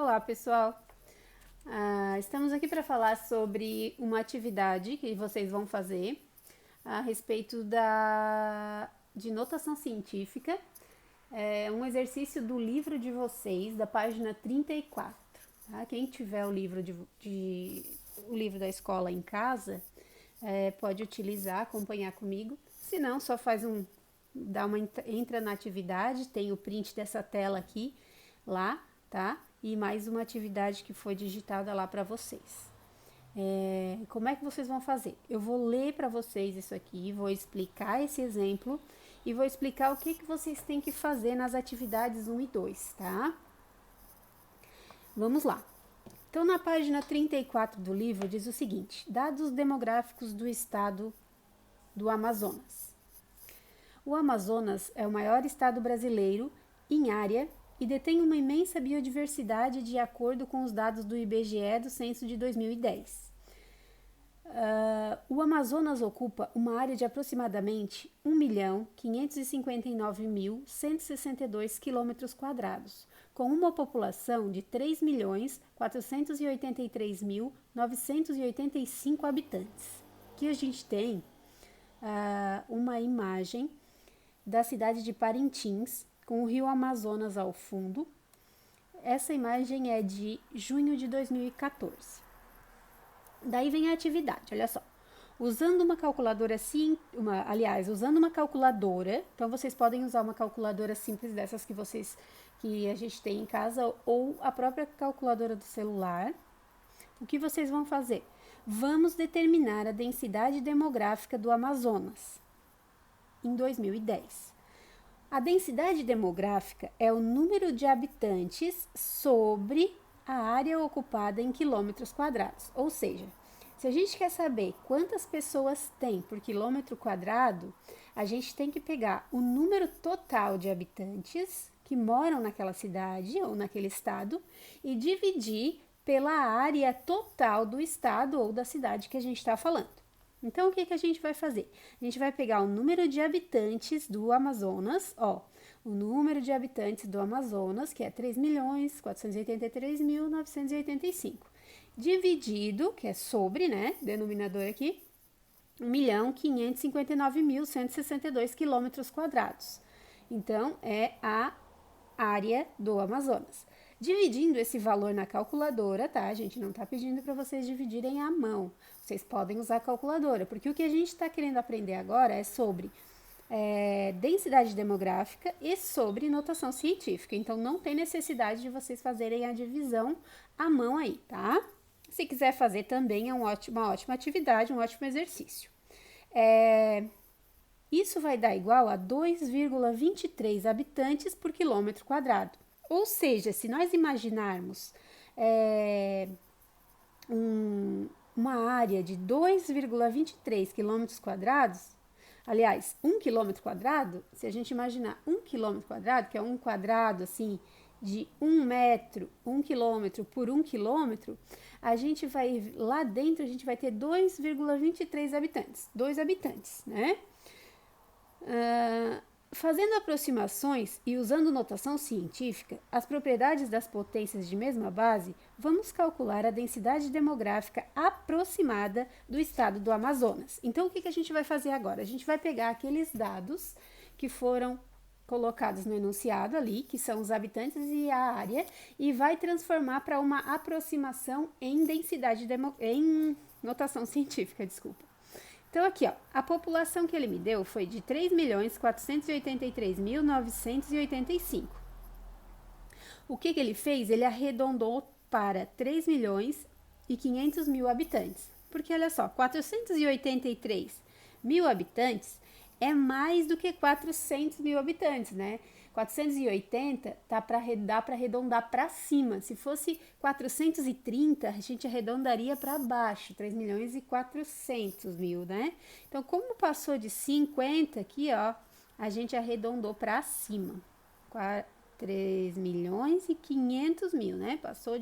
Olá, pessoal! Estamos aqui para falar sobre uma atividade que vocês vão fazer a respeito de notação científica. É um exercício do livro de vocês, da página 34. Tá? Quem tiver o livro, o livro da escola em casa, pode utilizar, acompanhar comigo. Se não, só entra na atividade, tem o print dessa tela aqui, lá, tá? E mais uma atividade que foi digitada lá para vocês. Como é que vocês vão fazer? Eu vou ler para vocês isso aqui, vou explicar esse exemplo e vou explicar o que vocês têm que fazer nas atividades 1 e 2, tá? Vamos lá. Então, na página 34 do livro diz o seguinte: dados demográficos do estado do Amazonas. O Amazonas é o maior estado brasileiro em área e detém uma imensa biodiversidade de acordo com os dados do IBGE do censo de 2010. O Amazonas ocupa uma área de aproximadamente 1.559.162 km², com uma população de 3.483.985 habitantes. Aqui a gente tem uma imagem da cidade de Parintins, com o rio Amazonas ao fundo. Essa imagem é de junho de 2014. Daí vem a atividade, olha só. Usando uma calculadora usando uma calculadora, então vocês podem usar uma calculadora simples dessas que a gente tem em casa ou a própria calculadora do celular. O que vocês vão fazer? Vamos determinar a densidade demográfica do Amazonas em 2010. A densidade demográfica é o número de habitantes sobre a área ocupada em quilômetros quadrados. Ou seja, se a gente quer saber quantas pessoas tem por quilômetro quadrado, a gente tem que pegar o número total de habitantes que moram naquela cidade ou naquele estado e dividir pela área total do estado ou da cidade que a gente está falando. Então, o que a gente vai fazer? A gente vai pegar o número de habitantes do Amazonas, o número de habitantes do Amazonas, que é 3.483.985, dividido, que é sobre, né, denominador aqui, 1.559.162 km². Então, é a área do Amazonas. Dividindo esse valor na calculadora, tá? A gente não tá pedindo para vocês dividirem à mão. Vocês podem usar a calculadora, porque o que a gente está querendo aprender agora é sobre densidade demográfica e sobre notação científica. Então, não tem necessidade de vocês fazerem a divisão à mão aí, tá? Se quiser fazer também é uma ótima atividade, um ótimo exercício. Isso vai dar igual a 2,23 habitantes por quilômetro quadrado. Ou seja, se nós imaginarmos uma área de 2,23 km², aliás, 1 km², se a gente imaginar 1 km², que é um quadrado assim de 1 metro, 1 quilômetro por 1 quilômetro, a gente vai, lá dentro a gente vai ter 2,23 habitantes, 2 habitantes, né? Fazendo aproximações e usando notação científica, as propriedades das potências de mesma base, vamos calcular a densidade demográfica aproximada do estado do Amazonas. Então, o que a gente vai fazer agora? A gente vai pegar aqueles dados que foram colocados no enunciado ali, que são os habitantes e a área, e vai transformar para uma aproximação em em notação científica, desculpa. Então, aqui, a população que ele me deu foi de 3.483.985. O que ele fez? Ele arredondou para 3.500.000 habitantes. Porque, olha só, 483.000 habitantes é mais do que 400.000 habitantes, né? 480 dá para arredondar para cima. Se fosse 430, a gente arredondaria para baixo, 3.400.000, né? Então, como passou de 50 aqui, a gente arredondou para cima. 3.500.000, né? Passou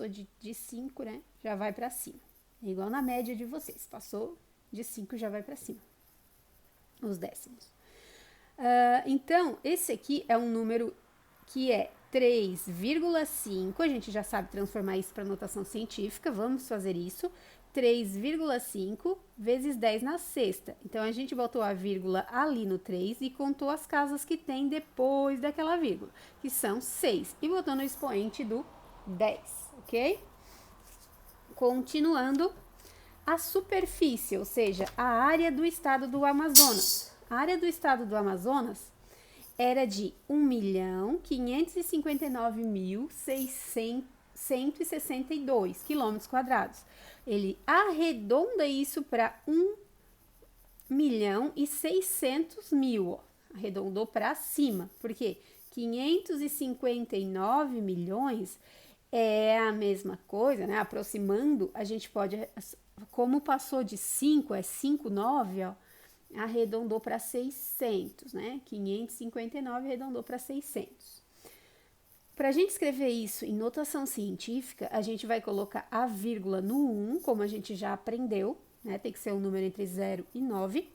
de 5, né? Já vai para cima. É igual na média de vocês. Passou de 5 já vai para cima. Os décimos. Então, esse aqui é um número que é 3,5, a gente já sabe transformar isso para notação científica, vamos fazer isso. 3,5 vezes 10 na sexta. Então, a gente botou a vírgula ali no 3 e contou as casas que tem depois daquela vírgula, que são 6. E botou no expoente do 10, ok? Continuando, a superfície, ou seja, a área do estado do Amazonas. A área do estado do Amazonas era de 1.559.662 quilômetros quadrados. Ele arredonda isso para 1.600.000, arredondou para cima, porque 559 milhões é a mesma coisa, né? Aproximando, a gente pode, como passou de 5, é 5,9, ó, arredondou para 600, né? 559 arredondou para 600. Para a gente escrever isso em notação científica, a gente vai colocar a vírgula no 1, como a gente já aprendeu, né? Tem que ser um número entre 0 e 9.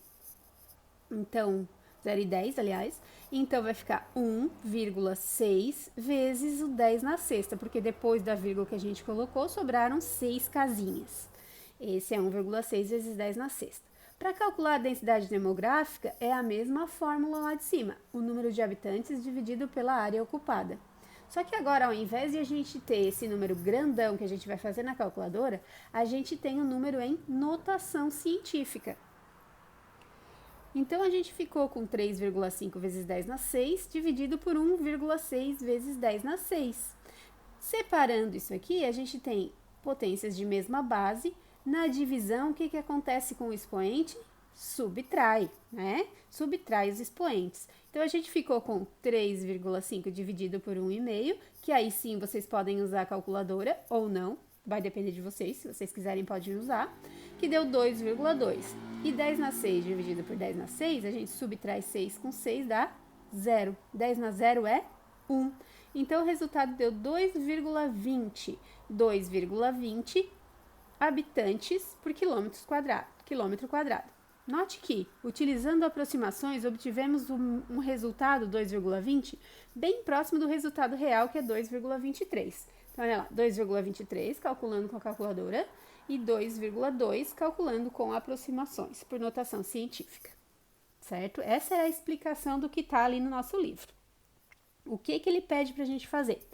Então, 0 e 10, aliás. Então, vai ficar 1,6 vezes o 10 na sexta, porque depois da vírgula que a gente colocou, sobraram 6 casinhas. Esse é 1,6 vezes 10 na sexta. Para calcular a densidade demográfica, é a mesma fórmula lá de cima, o número de habitantes dividido pela área ocupada. Só que agora, ao invés de a gente ter esse número grandão que a gente vai fazer na calculadora, a gente tem o número em notação científica. Então, a gente ficou com 3,5 vezes 10 na 6, dividido por 1,6 vezes 10 na 6. Separando isso aqui, a gente tem potências de mesma base. Na divisão, o que acontece com o expoente? Subtrai, né? Subtrai os expoentes. Então, a gente ficou com 3,5 dividido por 1,5, que aí sim vocês podem usar a calculadora ou não, vai depender de vocês, se vocês quiserem podem usar, que deu 2,2. E 10 na 6 dividido por 10 na 6, a gente subtrai 6 com 6, dá 0. 10 na 0 é 1. Então, o resultado deu 2,20. 2,20 habitantes por quilômetro quadrado. Note que, utilizando aproximações, obtivemos um resultado, 2,20, bem próximo do resultado real, que é 2,23. Então, olha lá, 2,23 calculando com a calculadora e 2,2 calculando com aproximações, por notação científica, certo? Essa é a explicação do que está ali no nosso livro. O que ele pede para a gente fazer?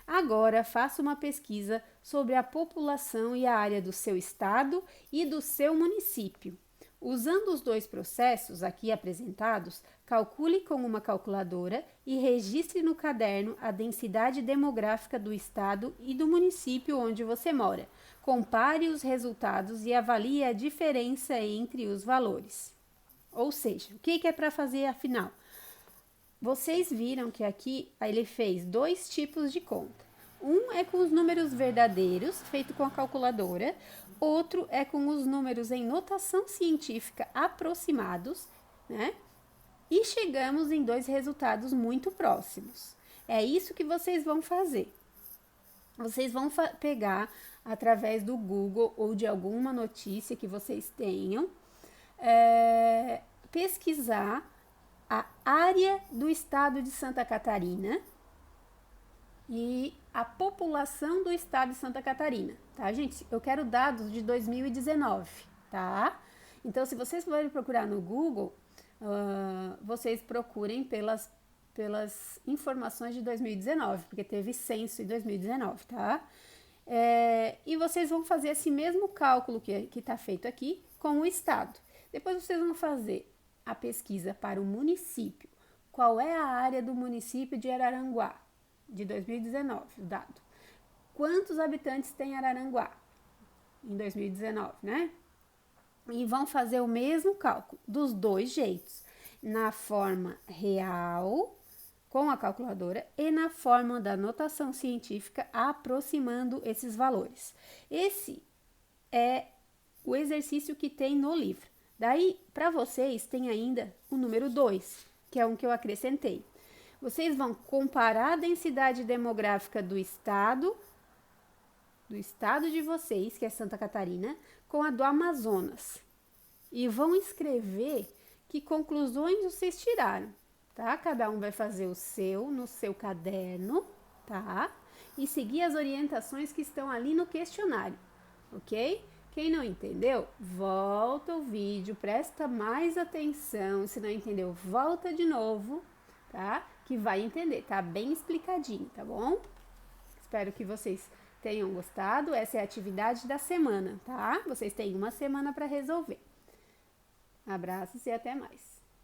Agora, faça uma pesquisa sobre a população e a área do seu estado e do seu município. Usando os dois processos aqui apresentados, calcule com uma calculadora e registre no caderno a densidade demográfica do estado e do município onde você mora. Compare os resultados e avalie a diferença entre os valores. Ou seja, o que é para fazer afinal? Vocês viram que aqui ele fez dois tipos de conta. Um é com os números verdadeiros, feito com a calculadora. Outro é com os números em notação científica aproximados, né? E chegamos em dois resultados muito próximos. É isso que vocês vão fazer. Vocês vão pegar através do Google ou de alguma notícia que vocês tenham, pesquisar a área do estado de Santa Catarina e a população do estado de Santa Catarina, tá, gente? Eu quero dados de 2019, tá? Então, se vocês forem procurar no Google, vocês procurem pelas informações de 2019, porque teve censo em 2019, tá? E vocês vão fazer esse mesmo cálculo que está feito aqui com o estado. Depois vocês vão fazer a pesquisa para o município. Qual é a área do município de Araranguá? De 2019, o dado. Quantos habitantes tem Araranguá? Em 2019, né? E vão fazer o mesmo cálculo, dos dois jeitos. Na forma real, com a calculadora, e na forma da notação científica, aproximando esses valores. Esse é o exercício que tem no livro. Daí, para vocês, tem ainda o número 2, que é um que eu acrescentei. Vocês vão comparar a densidade demográfica do estado de vocês, que é Santa Catarina, com a do Amazonas. E vão escrever que conclusões vocês tiraram, tá? Cada um vai fazer o seu, no seu caderno, tá? E seguir as orientações que estão ali no questionário, ok? Quem não entendeu, volta o vídeo, presta mais atenção. Se não entendeu, volta de novo, tá? Que vai entender, tá bem explicadinho, tá bom? Espero que vocês tenham gostado. Essa é a atividade da semana, tá? Vocês têm uma semana para resolver. Abraços e até mais.